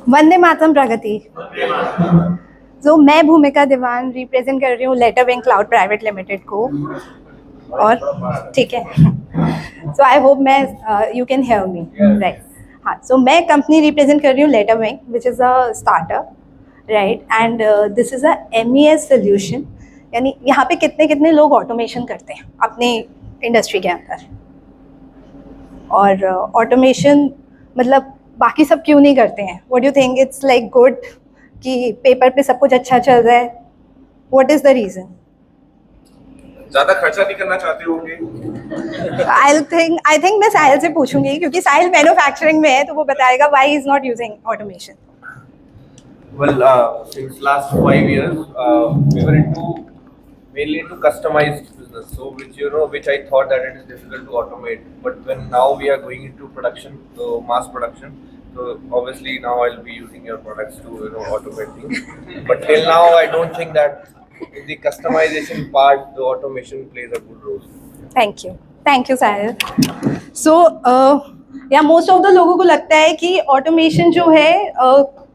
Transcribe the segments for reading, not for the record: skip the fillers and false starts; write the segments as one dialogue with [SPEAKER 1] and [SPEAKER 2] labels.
[SPEAKER 1] वंदे मातरम प्रगति। तो मैं भूमिका दीवान रिप्रेजेंट कर रही हूँ Letter Bank Cloud Private Limited को। और ठीक है, सो आई होप मैं you can hear me right. हाँ, सो मैं कंपनी रिप्रेजेंट कर रही हूँ Letter Bank which is a startup right, and this is a MES solution. यानी यहाँ पे कितने कितने लोग ऑटोमेशन करते हैं अपने इंडस्ट्री के अंदर, और ऑटोमेशन मतलब बाकी सब क्यों नहीं करते हैं? What do you think? It's like good कि पेपर पे सब कुछ अच्छा चल रहा है? What is the reason?
[SPEAKER 2] ज्यादा खर्चा नहीं करना चाहते होंगे।
[SPEAKER 1] आई थिंक मैं साहिल से पूछूंगी, क्योंकि साहिल मैन्युफैक्चरिंग में है तो वो बताएगा why he is not using automation.
[SPEAKER 2] Well, since last 5 years, we were mainly into customized business. So, which I thought that it is difficult to automate. But when now we are going into production, mass production, so obviously now I'll be using your products to automate things. But till now, I don't think that in the customization part, the automation plays a good role.
[SPEAKER 1] Thank you Sahil. So या most of the लोगों को लगता है कि automation जो है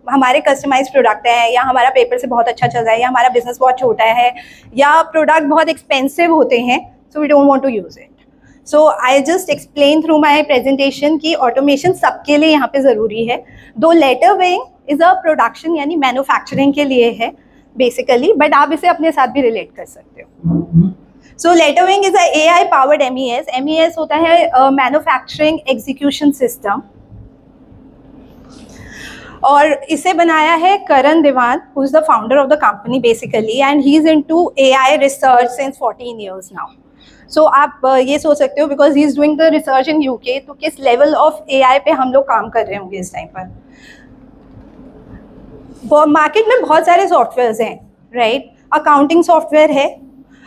[SPEAKER 1] हमारे customise product है, या हमारा पेपर से बहुत अच्छा चल रहा है, या हमारा बिजनेस बहुत छोटा है, या प्रोडक्ट बहुत एक्सपेंसिव होते हैं, so we don't want to use it. So I just explain through my presentation कि ऑटोमेशन सबके लिए यहाँ पे ज़रूरी है। दो letter weighing is a production यानी मैन्युफैक्चरिंग के लिए है बेसिकली, बट आप इसे अपने साथ भी रिलेट कर सकते हो। So Letterwing is a AI powered MES। MES होता है मैन्युफैक्चरिंग एग्जीक्यूशन सिस्टम, और इसे बनाया है Karan Diwan, who is the founder of the company basically, and he is into AI research since 14 years now. So आप ये सोच सकते हो because he is doing the research in UK, तो किस लेवल ऑफ AI पे हम लोग काम कर रहे होंगे इस टाइम पर। मार्केट में बहुत सारे सॉफ्टवेयर्स हैं राइट। अकाउंटिंग सॉफ्टवेयर है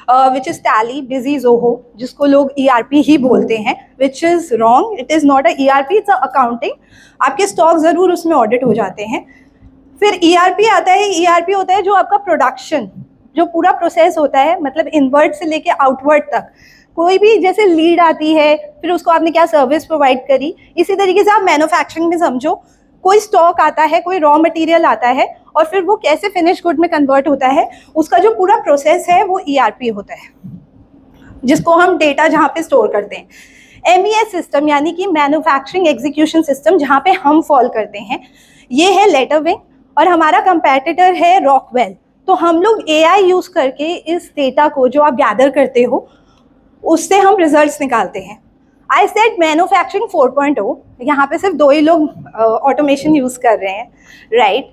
[SPEAKER 1] which is tally, busy, Zoho, जिसको लोग ERP ही बोलते हैं, which is wrong. It is not a ERP, it's a accounting. आपके स्टॉक ज़रूर उसमें ऑडिट हो जाते हैं। फिर ERP आता है। ERP होता है जो आपका प्रोडक्शन, जो पूरा प्रोसेस होता है, मतलब इनवर्ड से लेके आउटवर्ड तक। कोई भी जैसे लीड आती है, फिर उसको आपने क्या सर्विस प्रोवाइड करी, इसी तरीके से आप मैन्युफैक्चरिंग में समझो। कोई स्टॉक आता है, कोई रॉ मटेरियल आता है, और फिर वो कैसे फिनिश गुड में कन्वर्ट होता है, उसका जो पूरा प्रोसेस है वो ERP होता है, जिसको हम डेटा जहाँ पे स्टोर करते हैं। MES सिस्टम यानी कि मैन्युफैक्चरिंग एग्जीक्यूशन सिस्टम, जहाँ पे हम फॉल करते हैं, ये है लेटर वेइंग, और हमारा कंपेटिटर है रॉकवेल। तो हम लोग AI यूज़ करके इस डेटा को जो आप गैदर करते हो उससे हम रिजल्ट्स निकालते हैं। आई सेड मैन्युफैक्चरिंग 4.0, यहाँ पे सिर्फ 2 ही लोग ऑटोमेशन यूज़ कर रहे हैं राइट।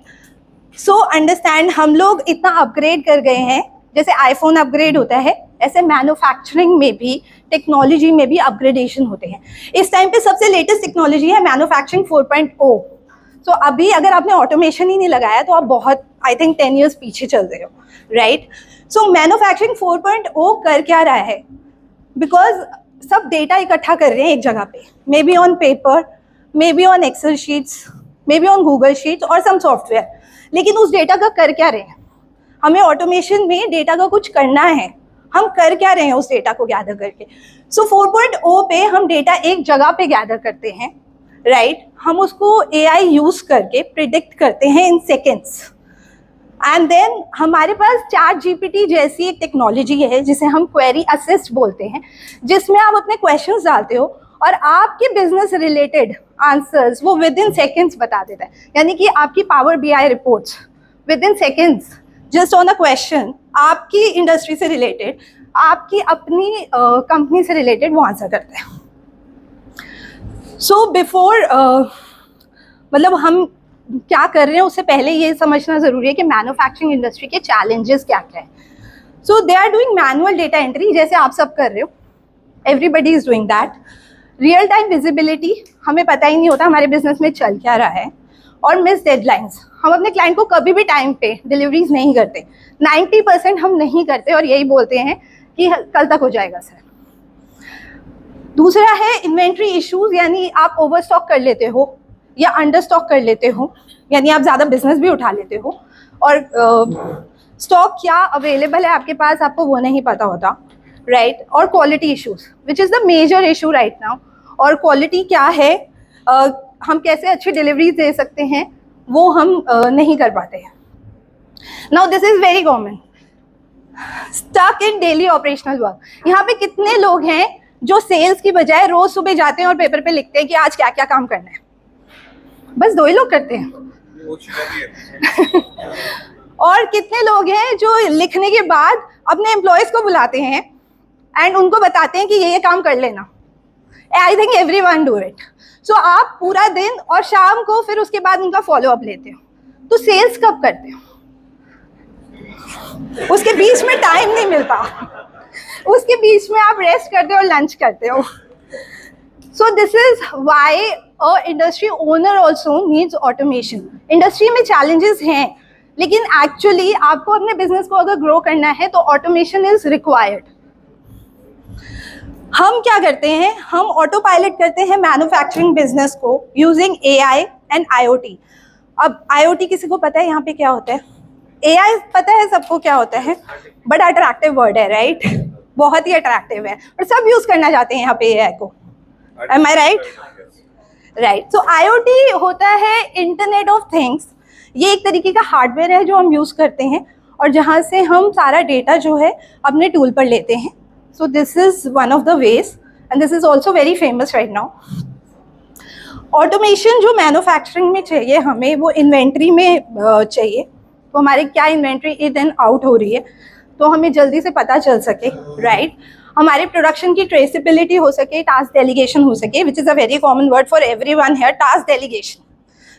[SPEAKER 1] सो अंडरस्टैंड, हम लोग इतना अपग्रेड कर गए हैं, जैसे आईफोन अपग्रेड होता है, ऐसे मैन्युफैक्चरिंग में भी, टेक्नोलॉजी में भी अपग्रेडेशन होते हैं। इस टाइम पे सबसे लेटेस्ट टेक्नोलॉजी है मैन्युफैक्चरिंग 4.0। सो अभी अगर आपने ऑटोमेशन ही नहीं लगाया तो आप बहुत, आई थिंक 10 years पीछे चल रहे हो राइट। सो मैन्युफैक्चरिंग 4.0 कर क्या रहा है? बिकॉज सब डेटा इकट्ठा कर रहे हैं एक जगह पे, maybe on paper, maybe on Excel sheets, maybe on Google sheets और सम सॉफ्टवेयर। लेकिन उस डेटा का कर क्या रहे हैं? हमें ऑटोमेशन में डेटा का कुछ करना है। हम कर क्या रहे हैं उस डेटा को गैदर करके? सो 4.0 पे हम डेटा एक जगह पे गैदर करते हैं राइट। हम उसको AI यूज करके प्रिडिक्ट करते हैं इन सेकेंड्स, एंड देन हमारे पास चैट GPT जैसी एक टेक्नोलॉजी है जिसे हम क्वेरी असिस्ट बोलते हैं, जिसमें आप अपने क्वेश्चंस डालते हो और आपके बिजनेस रिलेटेड आंसर्स वो विद इन सेकेंड्स बता देता है। यानी कि आपकी power BI reports with in seconds, just on a question, आपकी इंडस्ट्री से रिलेटेड, आपकी अपनी कंपनी से रिलेटेड वो आंसर करता है। सो बिफोर मतलब हम क्या कर रहे हैं उससे पहले ये समझना ज़रूरी है कि मैन्युफैक्चरिंग इंडस्ट्री के चैलेंजेस क्या क्या है। So they are doing manual data entry, जैसे आप सब कर रहे हो, everybody is doing that. Real time visibility, हमें पता ही नहीं होता हमारे बिजनेस में चल क्या रहा है। और मिस डेडलाइंस, हम अपने क्लाइंट को कभी भी टाइम पे डिलीवरीज नहीं करते, 90% हम नहीं करते और यही बोलते हैं कि कल तक हो जाएगा सर। दूसरा है इन्वेंट्री इश्यूज, यानी आप ओवर स्टॉक कर लेते हो या अंडर स्टॉक कर लेते हो, यानी आप ज़्यादा बिजनेस भी उठा लेते हो और स्टॉक क्या अवेलेबल है आपके पास आपको वो नहीं पता होता राइट। और quality issues which is the major issue right now. और क्वालिटी क्या है, हम कैसे अच्छी डिलीवरीज दे सकते हैं, वो हम नहीं कर पाते हैं. Now this is very common. Stuck in daily operational work. यहाँ पे कितने लोग हैं जो सेल्स की बजाय रोज सुबह जाते हैं और पेपर पे लिखते हैं कि आज क्या क्या काम करना है? बस 2 ही लोग करते हैं. और कितने लोग हैं जो लिखने के बाद अपने एम्प्लॉयज को बुलाते हैं एंड उनको बताते हैं कि ये काम कर लेना? I think everyone do it. So आप पूरा दिन और शाम को फिर उसके बाद उनका फॉलो अप लेते हो. तो सेल्स कब करते हो? उसके बीच में टाइम नहीं मिलता. उसके बीच में आप रेस्ट करते हो और लंच करते हो. So this is why a industry owner also needs automation. Industry में चैलेंजेस हैं, लेकिन एक्चुअली आपको अपने बिजनेस को अगर ग्रो करना है तो ऑटोमेशन इज रिक्वायर्ड. हम क्या करते हैं? हम ऑटो पायलट करते हैं मैन्युफैक्चरिंग बिजनेस को यूजिंग AI एंड IoT. अब IoT किसी को पता है यहाँ पे क्या होता है? AI पता है सबको क्या होता है, बट अट्रैक्टिव वर्ड है, राइट? बहुत ही अट्रैक्टिव है और सब यूज करना चाहते हैं यहाँ पे AI को. एम आई राइट? राइट. सो IoT होता है इंटरनेट ऑफ थिंग्स. ये एक तरीके का हार्डवेयर है जो हम यूज करते हैं और जहाँ से हम सारा डेटा जो है अपने टूल पर लेते हैं. So this is one of the ways and this is also very famous right now. Automation जो मैन्युफैक्चरिंग में चाहिए हमें, वो इन्वेंट्री में चाहिए. तो हमारी क्या इन्वेंट्री इन एंड आउट हो रही है तो हमें जल्दी से पता चल सके, राइट? हमारे प्रोडक्शन की ट्रेसिबिलिटी हो सके, टास्क डेलीगेशन हो सके, विच is a very common word for everyone here, task delegation.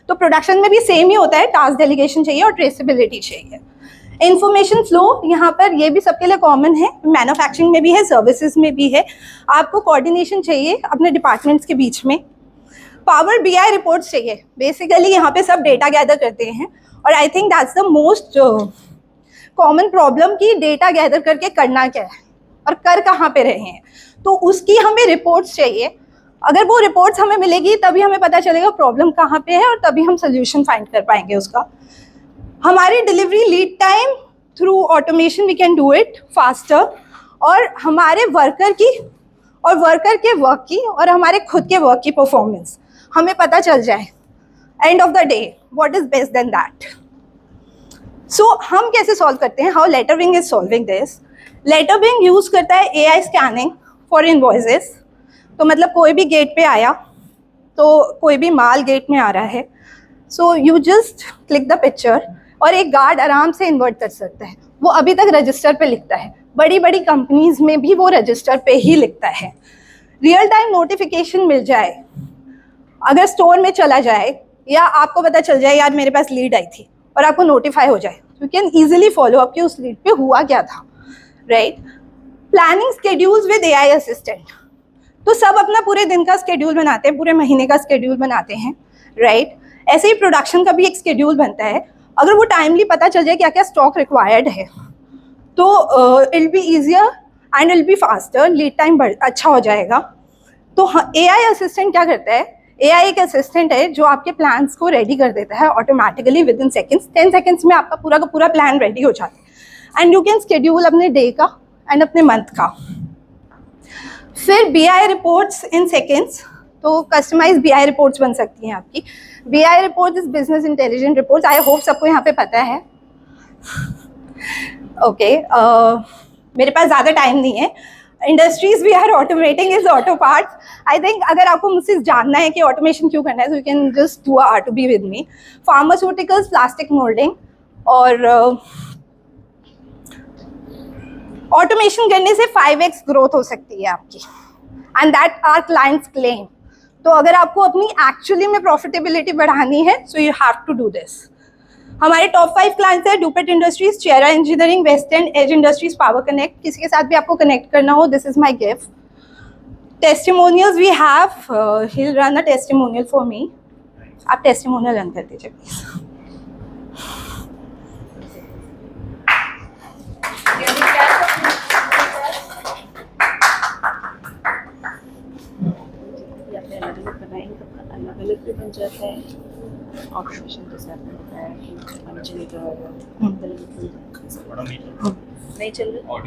[SPEAKER 1] तो प्रोडक्शन में भी सेम ही होता है, टास्क डेलीगेशन चाहिए और ट्रेसिबिलिटी चाहिए. इंफॉर्मेशन फ्लो यहाँ पर ये भी सबके लिए कॉमन है, मैन्युफैक्चरिंग में भी है, सर्विसेज में भी है. आपको कोऑर्डिनेशन चाहिए अपने डिपार्टमेंट्स के बीच में. पावर BI रिपोर्ट्स चाहिए. बेसिकली यहाँ पे सब डेटा गैदर करते हैं और I think that's the most common problem कि डेटा गैदर करके करना क्या है और कर कहाँ पे रहे हैं. तो उसकी हमें रिपोर्ट्स चाहिए. अगर वो रिपोर्ट्स हमें मिलेगी तभी हमें पता चलेगा प्रॉब्लम कहाँ पे है और तभी हम सोल्यूशन फाइंड कर पाएंगे उसका. हमारी delivery lead time through automation we can do it faster. और हमारे वर्कर की और वर्कर के वर्क की और हमारे खुद के वर्क की परफॉर्मेंस हमें पता चल जाए end of the day what is best then that. So हम कैसे सॉल्व करते हैं? How Letterwing is solving this. Letterwing use करता है AI स्कैनिंग फॉर इनवॉइसेस. तो मतलब कोई भी गेट पे आया, तो कोई भी माल गेट में आ रहा है, so you just click the picture और एक गार्ड आराम से इन्वर्ट कर सकता है. वो अभी तक रजिस्टर पे लिखता है, बड़ी बड़ी कंपनीज में भी वो रजिस्टर पे ही लिखता है. रियल टाइम नोटिफिकेशन मिल जाए, अगर स्टोर में चला जाए या आपको पता चल जाए यार मेरे पास लीड आई थी और आपको नोटिफाई हो जाए, you can easily follow up कि उस लीड पे हुआ क्या था, right? Planning schedules with AI assistant. तो सब अपना पूरे दिन का स्केड्यूल बनाते हैं, पूरे महीने का स्केड्यूल बनाते हैं, राइट? ऐसे ही प्रोडक्शन का भी एक स्केड्यूल बनता है. अगर वो टाइमली पता चल जाए क्या क्या स्टॉक रिक्वायर्ड है तो it will be easier and it will be faster. Lead time अच्छा हो जाएगा. तो AI असिस्टेंट क्या करता है? AI एक असिस्टेंट है जो आपके प्लान्स को रेडी कर देता है automatically with in seconds. 10 seconds में आपका पूरा का पूरा प्लान रेडी हो जाता है एंड यू कैन स्केड्यूल अपने डे का एंड अपने मंथ का. फिर BI रिपोर्ट्स इन सेकेंड्स. तो कस्टमाइज BI रिपोर्ट्स बन सकती हैं आपकी. BI report is business intelligent reports. I hope सबको यहाँ पे पता है. ओके, मेरे पास ज़्यादा टाइम नहीं है. Industries we are automating is auto parts. I think अगर आपको मुझसे जानना है कि ऑटोमेशन क्यों करना है, so you can just do R2B with me. Pharmaceuticals, plastic moulding और ऑटोमेशन करने से 5x ग्रोथ हो सकती है आपकी and that are clients claim. तो अगर आपको अपनी एक्चुअली में प्रॉफिटेबिलिटी बढ़ानी है so you have to do this. हमारे टॉप 5 क्लाइंट्स है डुपेट इंडस्ट्रीज, चेरा engineering, western, edge industries, power connect. किसी के साथ भी आपको कनेक्ट करना हो, this is my gift. Testimonials we have, he will run a testimonial for me. आप टेस्टिमोनियल रन कर दीजिए प्लीज.
[SPEAKER 3] अलग भी बन जाता है. ऑक्सीजन के साथ होता है, नहीं चल रहा.